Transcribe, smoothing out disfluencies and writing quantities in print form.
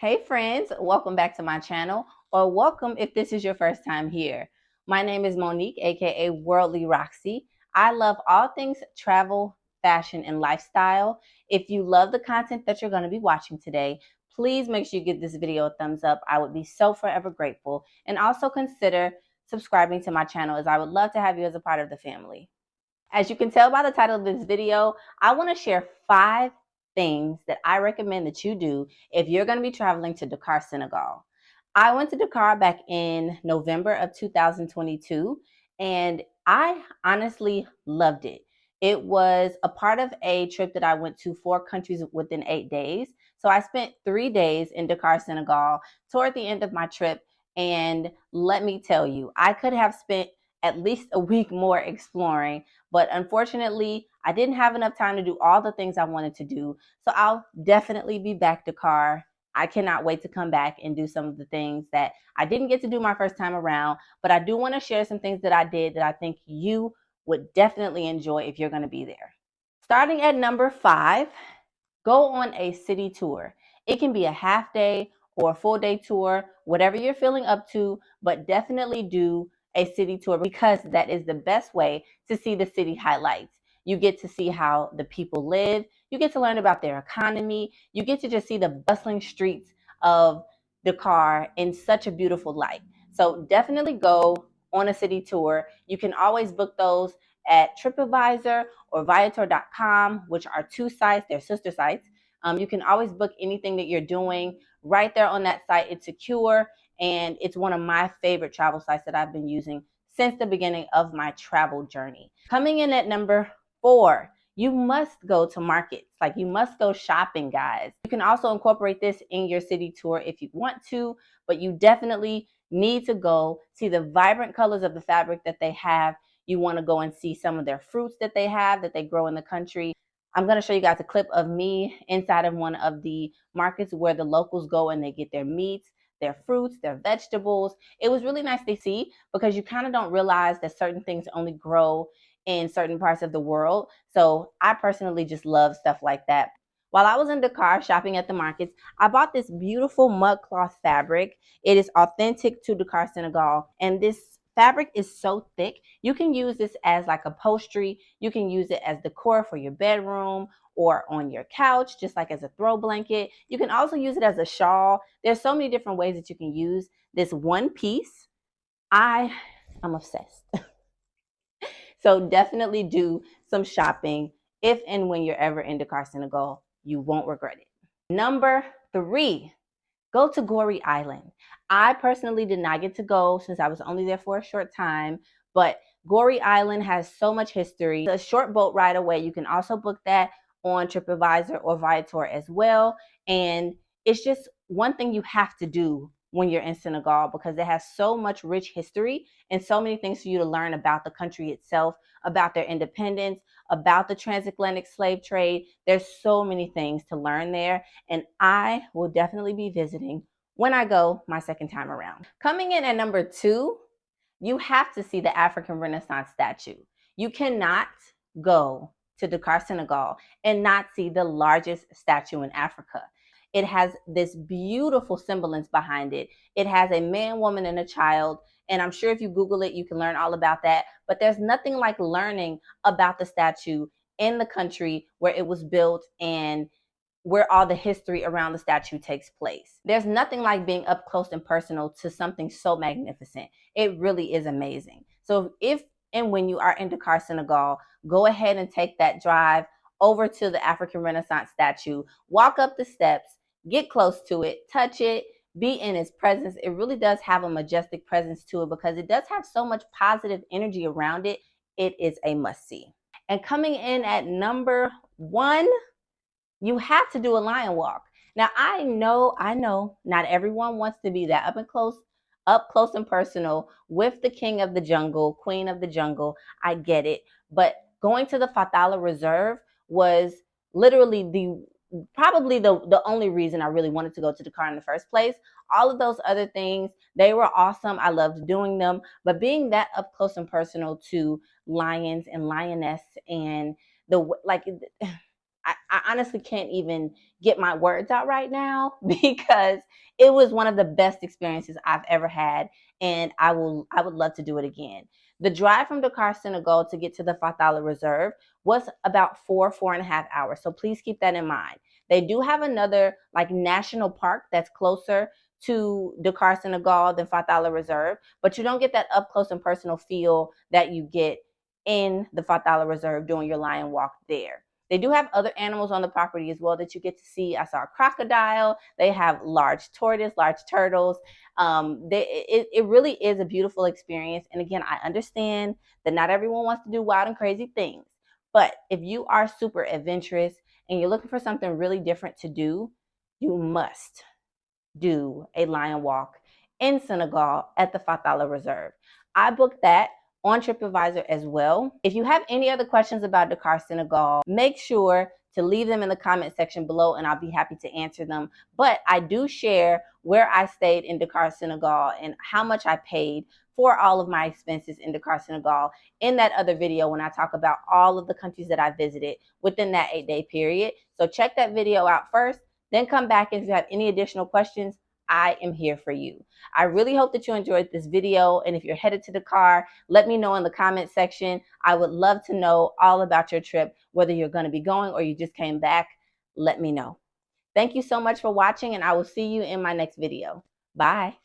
Hey friends, welcome back to my channel, or welcome if this is your first time here. My name is Monique, aka Worldly Roxy. I love all things travel, fashion, and lifestyle. If you love the content that you're going to be watching today, please make sure you give this video a thumbs up. I would be so forever grateful. And also consider subscribing to my channel, as I would love to have you as a part of the family. As you can tell by the title of this video, I want to share 5 things that I recommend that you do if you're going to be traveling to Dakar, Senegal. I went to Dakar back in November of 2022, and I honestly loved it. It was a part of a trip that I went to 4 countries within 8 days. So I spent 3 days in Dakar, Senegal toward the end of my trip. And let me tell you, I could have spent at least a week more exploring, but unfortunately, I didn't have enough time to do all the things I wanted to do. So I'll definitely be back to Dakar. I cannot wait to come back and do some of the things that I didn't get to do my first time around, but I do want to share some things that I did that I think you would definitely enjoy if you're going to be there. Starting at number 5, go on a city tour. It can be a half day or a full day tour, whatever you're feeling up to, but definitely do a city tour because that is the best way to see the city highlights. You get to see how the people live. You get to learn about their economy. You get to just see the bustling streets of Dakar in such a beautiful light. So definitely go on a city tour. You can always book those at TripAdvisor or Viator.com, which are 2 sites, they're sister sites. You can always book anything that you're doing right there on that site. It's secure, and it's one of my favorite travel sites that I've been using since the beginning of my travel journey. Coming in at number 4, you must go to markets. Like, you must go shopping, guys. You can also incorporate this in your city tour if you want to, but you definitely need to go see the vibrant colors of the fabric that they have. You want to go and see some of their fruits that they have, that they grow in the country. I'm going to show you guys a clip of me inside of one of the markets where the locals go and they get their meats, their fruits, their vegetables. It was really nice to see because you kind of don't realize that certain things only grow in certain parts of the world. So I personally just love stuff like that. While I was in Dakar shopping at the markets, I bought this beautiful mud cloth fabric. It is authentic to Dakar, Senegal, and this fabric is so thick. You can use this as like upholstery. You can use it as decor for your bedroom or on your couch, just like as a throw blanket. You can also use it as a shawl. There's so many different ways that you can use this one piece. I am obsessed. So definitely do some shopping if and when you're ever in Dakar, Senegal. You won't regret it. Number 3, go to Goree Island. I personally did not get to go since I was only there for a short time, but Goree Island has so much history. It's a short boat ride away. You can also book that on TripAdvisor or Viator as well. And it's just one thing you have to do when you're in Senegal because it has so much rich history and so many things for you to learn about the country itself, about their independence, about the transatlantic slave trade. There's so many things to learn there, and I will definitely be visiting when I go my second time around. Coming in at number 2, you have to see the African Renaissance statue. You cannot go to Dakar, Senegal, and not see the largest statue in Africa. It has this beautiful semblance behind it. It has a man, woman, and a child. And I'm sure if you Google it, you can learn all about that. But there's nothing like learning about the statue in the country where it was built and where all the history around the statue takes place. There's nothing like being up close and personal to something so magnificent. It really is amazing. So if and when you are in Dakar, Senegal, go ahead and take that drive over to the African Renaissance statue, walk up the steps, get close to it, touch it, be in its presence. It really does have a majestic presence to it because it does have so much positive energy around it. It is a must-see. And coming in at number 1, you have to do a lion walk. Now, I know not everyone wants to be that up close and personal with the king of the jungle, queen of the jungle. I get it. But going to the Fatala Reserve was literally probably the only reason I really wanted to go to Dakar in the first place. All of those other things, they were awesome. I loved doing them. But being that up close and personal to lions and lioness and I honestly can't even get my words out right now because it was one of the best experiences I've ever had, and I would love to do it again. The drive from Dakar, Senegal to get to the Fatala Reserve was about 4.5 hours. So please keep that in mind. They do have another like national park that's closer to Dakar, Senegal than Fatala Reserve, but you don't get that up close and personal feel that you get in the Fatala Reserve doing your lion walk there. They do have other animals on the property as well that you get to see. I saw a crocodile. They have large tortoise, large turtles. It really is a beautiful experience. And again, I understand that not everyone wants to do wild and crazy things. But if you are super adventurous and you're looking for something really different to do, you must do a lion walk in Senegal at the Fatala Reserve. I booked that on TripAdvisor as well. If you have any other questions about Dakar, Senegal, make sure to leave them in the comment section below and I'll be happy to answer them. But I do share where I stayed in Dakar, Senegal and how much I paid for all of my expenses in Dakar, Senegal in that other video when I talk about all of the countries that I visited within that 8-day period. So check that video out first. Then come back, and if you have any additional questions, I am here for you. I really hope that you enjoyed this video. And if you're headed to Dakar, let me know in the comment section. I would love to know all about your trip, whether you're going to be going or you just came back. Let me know. Thank you so much for watching, and I will see you in my next video. Bye.